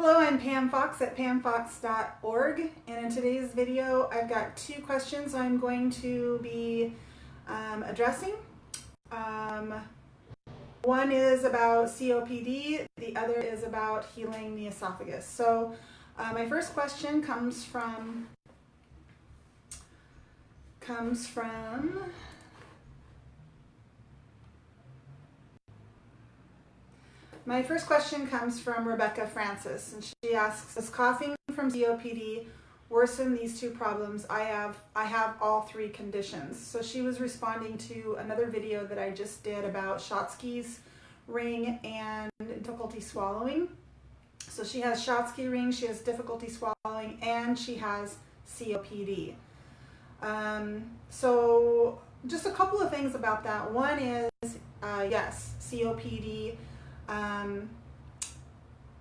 Hello, I'm Pam Fox at pamfox.org, and in today's video I've got two questions I'm going to be addressing. One is about COPD, the other is about healing the esophagus. So my first question comes from Rebecca Francis, and she asks, does coughing from COPD worsen these two problems? I have all three conditions. So she was responding to another video that I just did about Schatzki's ring and difficulty swallowing. So she has Schatzki ring, she has difficulty swallowing, and she has COPD. So just a couple of things about that. One is, yes, COPD.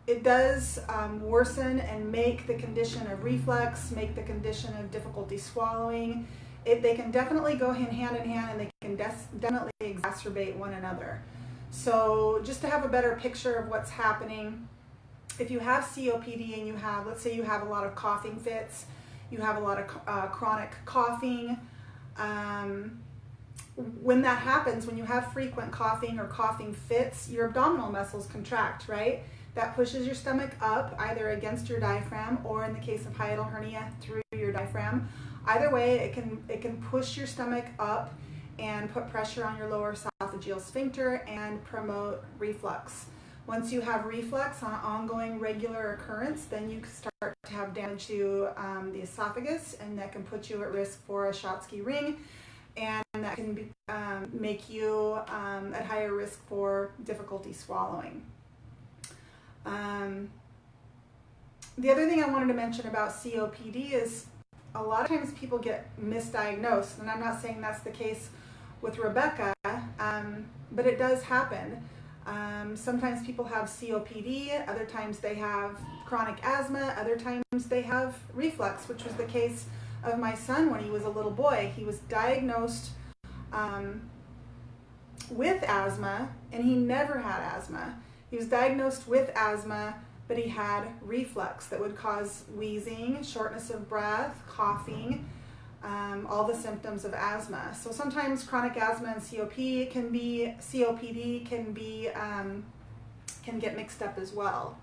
It does worsen and make the condition of reflux, make the condition of difficulty swallowing. They can definitely go hand in hand, and they can definitely exacerbate one another. So just to have a better picture of what's happening, if you have COPD and you have, let's say you have a lot of coughing fits, you have a lot of chronic coughing, when that happens, when you have frequent coughing or coughing fits, your abdominal muscles contract, right? That pushes your stomach up, either against your diaphragm or, in the case of hiatal hernia, through your diaphragm. Either way, it can push your stomach up and put pressure on your lower esophageal sphincter and promote reflux. Once you have reflux on an ongoing regular occurrence, then you start to have damage to the esophagus, and that can put you at risk for a Schatzki ring, and that can make you at higher risk for difficulty swallowing. The other thing I wanted to mention about COPD is a lot of times people get misdiagnosed, and I'm not saying that's the case with Rebecca, but it does happen. Sometimes people have COPD, other times they have chronic asthma, other times they have reflux, which was the case of my son when he was a little boy. He was diagnosed with asthma, and he never had asthma. He was diagnosed with asthma, but he had reflux that would cause wheezing, shortness of breath, coughing, all the symptoms of asthma. So sometimes chronic asthma and COPD can get mixed up as well.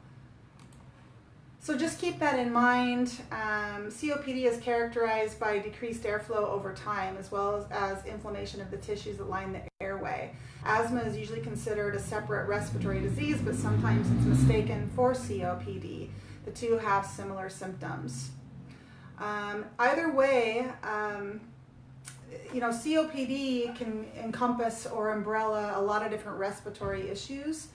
So just keep that in mind. COPD is characterized by decreased airflow over time, as well as inflammation of the tissues that line the airway. Asthma is usually considered a separate respiratory disease, but sometimes it's mistaken for COPD. The two have similar symptoms. Either way, COPD can encompass or umbrella a lot of different respiratory issues.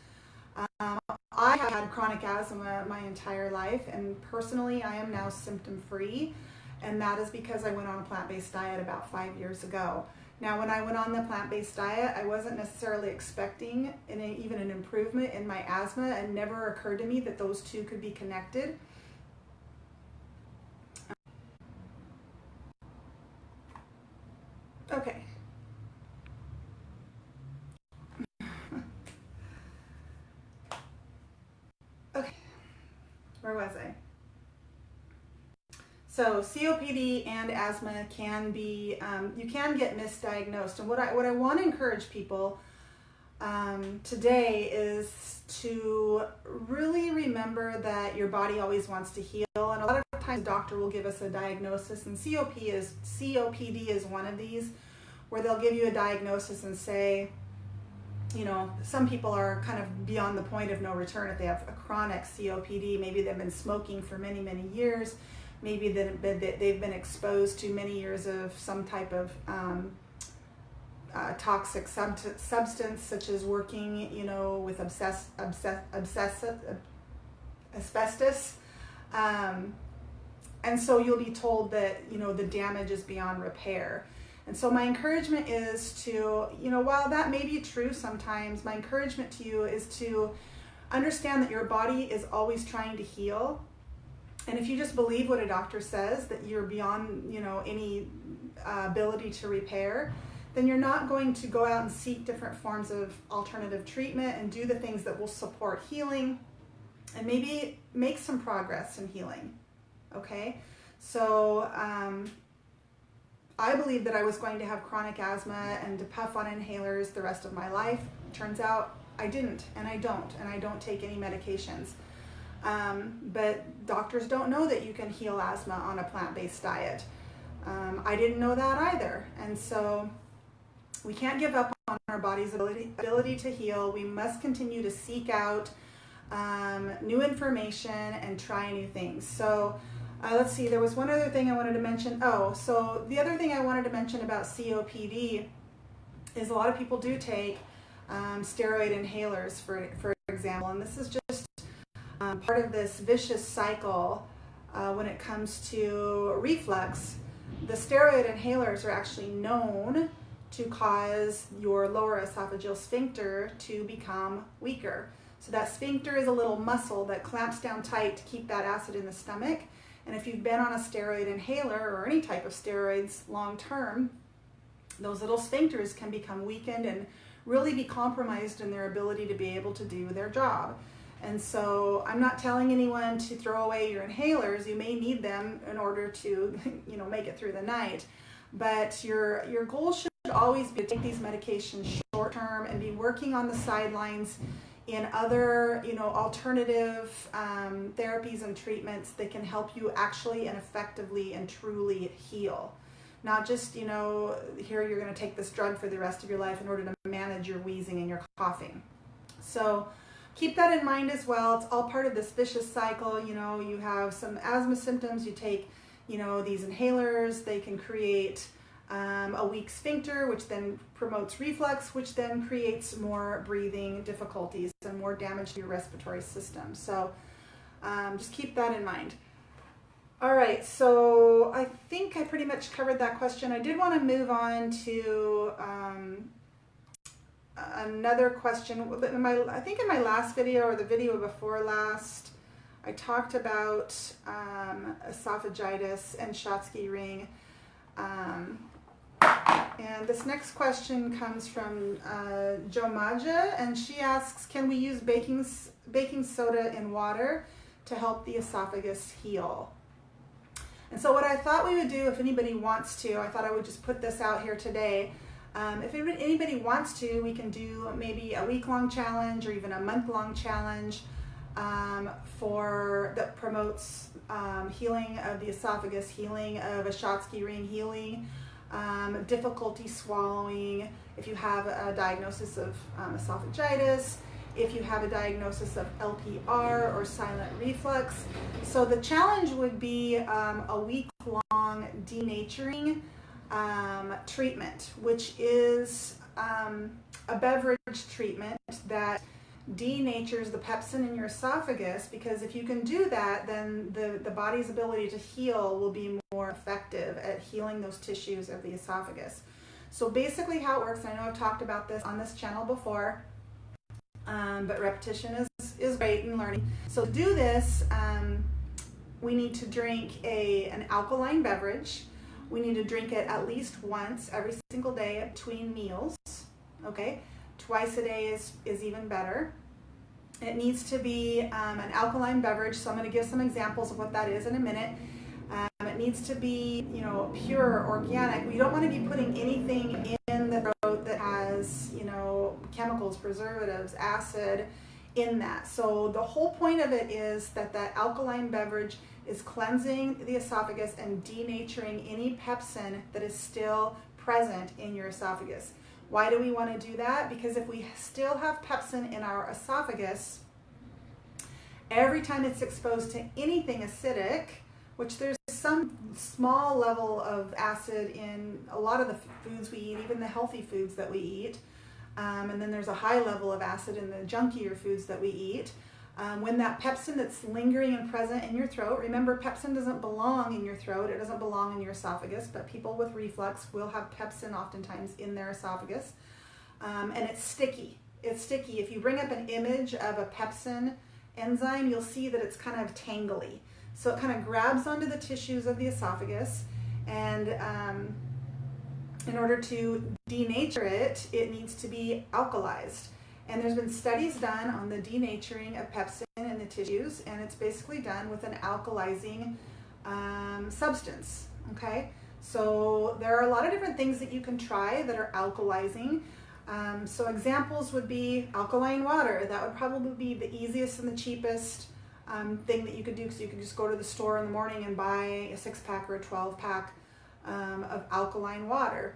I have had chronic asthma my entire life, and personally I am now symptom-free, and that is because I went on a plant-based diet about 5 years ago. Now, when I went on the plant-based diet, I wasn't necessarily expecting even an improvement in my asthma. It never occurred to me that those two could be connected. Okay. Okay, where was I? So COPD and asthma can be, you can get misdiagnosed. And what I want to encourage people today is to really remember that your body always wants to heal. And a lot of times a doctor will give us a diagnosis, and COPD is one of these, where they'll give you a diagnosis and say, some people are kind of beyond the point of no return if they have a chronic COPD. Maybe they've been smoking for many, many years. Maybe they've been exposed to many years of some type of toxic substance, such as working, with asbestos. And so you'll be told that, the damage is beyond repair. And so my encouragement is to, while that may be true sometimes, my encouragement to you is to understand that your body is always trying to heal. And if you just believe what a doctor says, that you're beyond, any ability to repair, then you're not going to go out and seek different forms of alternative treatment and do the things that will support healing. and maybe make some progress in healing. Okay, so I believed that I was going to have chronic asthma and to puff on inhalers the rest of my life. Turns out I didn't, and I don't take any medications. But doctors don't know that you can heal asthma on a plant-based diet. I didn't know that either, and so we can't give up on our body's ability to heal. We must continue to seek out new information and try new things. So let's see, there was one other thing I wanted to mention. Oh, so the other thing I wanted to mention about COPD is a lot of people do take steroid inhalers, for example, and this is just part of this vicious cycle when it comes to reflux. The steroid inhalers are actually known to cause your lower esophageal sphincter to become weaker. So that sphincter is a little muscle that clamps down tight to keep that acid in the stomach. And if you've been on a steroid inhaler or any type of steroids long term, those little sphincters can become weakened and really be compromised in their ability to be able to do their job. And so I'm not telling anyone to throw away your inhalers. You may need them in order to, make it through the night. But your goal should always be to take these medications short term and be working on the sidelines in other, alternative therapies and treatments that can help you actually and effectively and truly heal. Not just, here you're going to take this drug for the rest of your life in order to manage your wheezing and your coughing. So keep that in mind as well. It's all part of this vicious cycle. You have some asthma symptoms, you take, these inhalers, they can create a weak sphincter, which then promotes reflux, which then creates more breathing difficulties and more damage to your respiratory system. So just keep that in mind. All right, so I think I pretty much covered that question. I did want to move on to another question. I think in my last video or the video before last, I talked about esophagitis and Schatzki ring. And this next question comes from Jomaja, and she asks, can we use baking soda in water to help the esophagus heal? And so what I thought we would do, if anybody wants to, I thought I would just put this out here today. If anybody wants to, we can do maybe a week-long challenge or even a month-long challenge that promotes healing of the esophagus, healing of a Schatzki ring, healing difficulty swallowing, if you have a diagnosis of esophagitis, if you have a diagnosis of LPR or silent reflux. So the challenge would be a week-long denaturing treatment, which is a beverage treatment that denatures the pepsin in your esophagus, because if you can do that, then the body's ability to heal will be more effective at healing those tissues of the esophagus. So basically how it works, I know I've talked about this on this channel before, but repetition is great in learning. So to do this, we need to drink an alkaline beverage. We need to drink it at least once every single day between meals, okay? Twice a day is even better. It needs to be an alkaline beverage, so I'm going to give some examples of what that is in a minute. It needs to be, pure, organic. We don't want to be putting anything in the throat that has, chemicals, preservatives, acid in that. So the whole point of it is that alkaline beverage is cleansing the esophagus and denaturing any pepsin that is still present in your esophagus. Why do we want to do that? Because if we still have pepsin in our esophagus, every time it's exposed to anything acidic, which there's some small level of acid in a lot of the foods we eat, even the healthy foods that we eat, and then there's a high level of acid in the junkier foods that we eat. When that pepsin that's lingering and present in your throat, remember pepsin doesn't belong in your throat, it doesn't belong in your esophagus, but people with reflux will have pepsin oftentimes in their esophagus, and it's sticky. It's sticky. If you bring up an image of a pepsin enzyme, you'll see that it's kind of tangly. So it kind of grabs onto the tissues of the esophagus, and in order to denature it, it needs to be alkalized. And there's been studies done on the denaturing of pepsin in the tissues, and it's basically done with an alkalizing substance, okay? So there are a lot of different things that you can try that are alkalizing. So examples would be alkaline water. That would probably be the easiest and the cheapest thing that you could do, because you could just go to the store in the morning and buy a 6-pack or a 12-pack of alkaline water.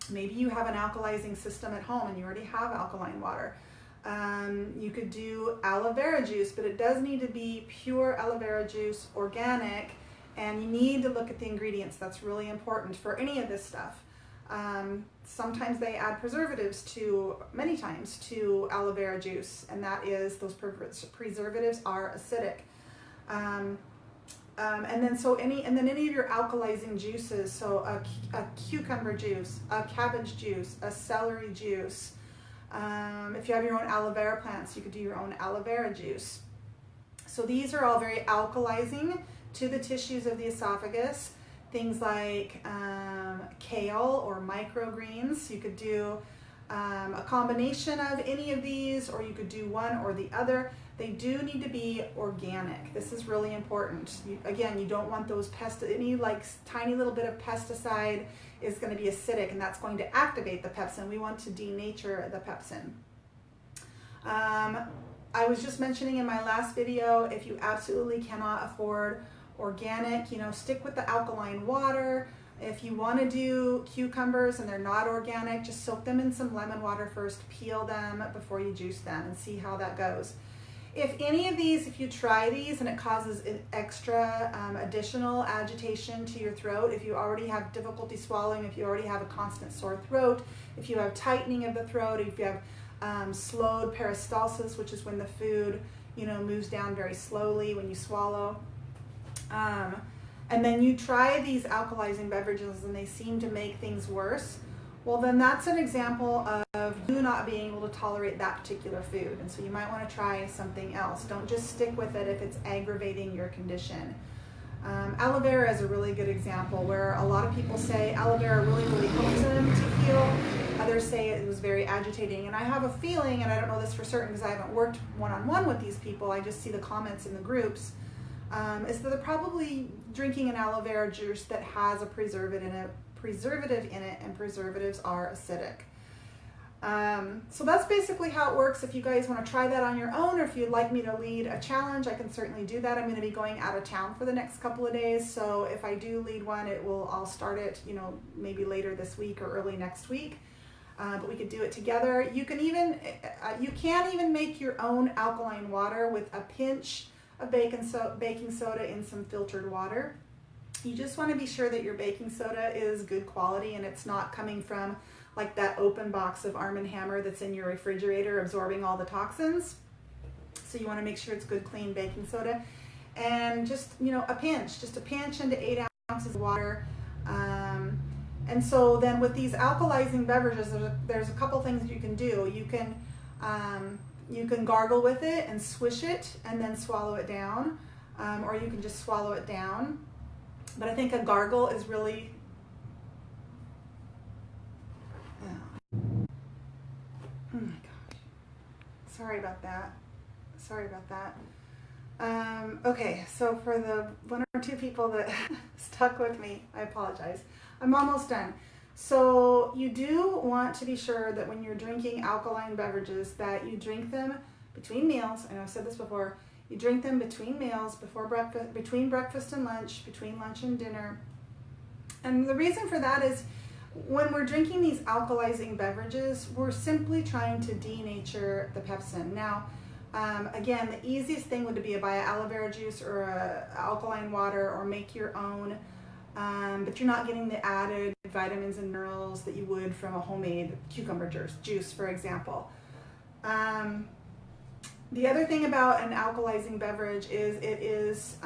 Maybe you have an alkalizing system at home and you already have alkaline water. You could do aloe vera juice, but it does need to be pure aloe vera juice, organic, and you need to look at the ingredients. That's really important for any of this stuff. Sometimes they add preservatives many times to aloe vera juice, and that is, those preservatives are acidic. And then any of your alkalizing juices, so a cucumber juice, a cabbage juice, a celery juice. If you have your own aloe vera plants, you could do your own aloe vera juice. So these are all very alkalizing to the tissues of the esophagus. Things like kale or microgreens. You could do a combination of any of these, or you could do one or the other. They do need to be organic. This is really important. Again, you don't want those any like tiny little bit of pesticide is going to be acidic, and that's going to activate the pepsin. We want to denature the pepsin. I was just mentioning in my last video, if you absolutely cannot afford organic, stick with the alkaline water. If you want to do cucumbers and they're not organic, just soak them in some lemon water first, peel them before you juice them, and see how that goes. If any of these, if you try these and it causes an extra additional agitation to your throat, if you already have difficulty swallowing, if you already have a constant sore throat, if you have tightening of the throat, if you have slowed peristalsis, which is when the food, moves down very slowly when you swallow, and then you try these alkalizing beverages and they seem to make things worse, well, then that's an example of you not being able to tolerate that particular food. And so you might want to try something else. Don't just stick with it if it's aggravating your condition. Aloe vera is a really good example, where a lot of people say aloe vera really, really helps them to heal. Others say it was very agitating. And I have a feeling, and I don't know this for certain because I haven't worked one-on-one with these people, I just see the comments in the groups, is that they're probably drinking an aloe vera juice that has a preservative in it, and preservatives are acidic. So that's basically how it works. If you guys want to try that on your own, or if you'd like me to lead a challenge, I can certainly do that. I'm going to be going out of town for the next couple of days, so if I do lead one, I'll start it, maybe later this week or early next week. But we could do it together. You can even make your own alkaline water with a pinch of baking soda in some filtered water. You just want to be sure that your baking soda is good quality and it's not coming from like that open box of Arm & Hammer that's in your refrigerator absorbing all the toxins. So you want to make sure it's good, clean baking soda. And just, a pinch into 8 ounces of water. And so then with these alkalizing beverages, there's a couple things you can do. You can gargle with it and swish it and then swallow it down, or you can just swallow it down. But I think a gargle is really, oh my gosh, sorry about that. Okay, so for the 1 or 2 people that stuck with me, I apologize. I'm almost done. So you do want to be sure that when you're drinking alkaline beverages that you drink them between meals. I know I've said this before. You drink them between meals, between breakfast and lunch, between lunch and dinner. And the reason for that is when we're drinking these alkalizing beverages, we're simply trying to denature the pepsin. Now, again, the easiest thing would be to buy an aloe vera juice or alkaline water, or make your own. But you're not getting the added vitamins and minerals that you would from a homemade cucumber juice, for example. The other thing about an alkalizing beverage is it is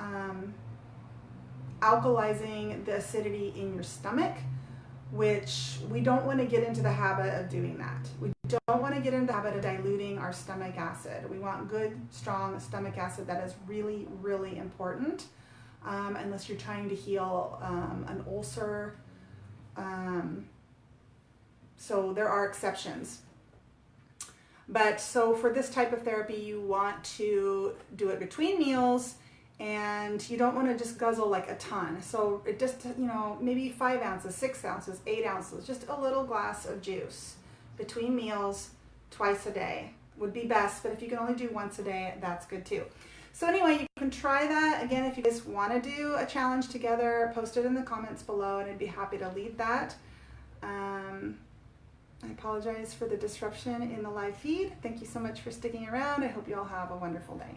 alkalizing the acidity in your stomach, which we don't want to get into the habit of doing that. We don't want to get into the habit of diluting our stomach acid. We want good, strong stomach acid. That is really, really important. Unless you're trying to heal an ulcer. So there are exceptions. But so for this type of therapy, you want to do it between meals, and you don't want to just guzzle like a ton. So it just, maybe 5 ounces, 6 ounces, 8 ounces, just a little glass of juice between meals twice a day would be best. But if you can only do once a day, that's good too. So anyway, you can try that. Again, if you guys want to do a challenge together, post it in the comments below, and I'd be happy to lead that. I apologize for the disruption in the live feed. Thank you so much for sticking around. I hope you all have a wonderful day.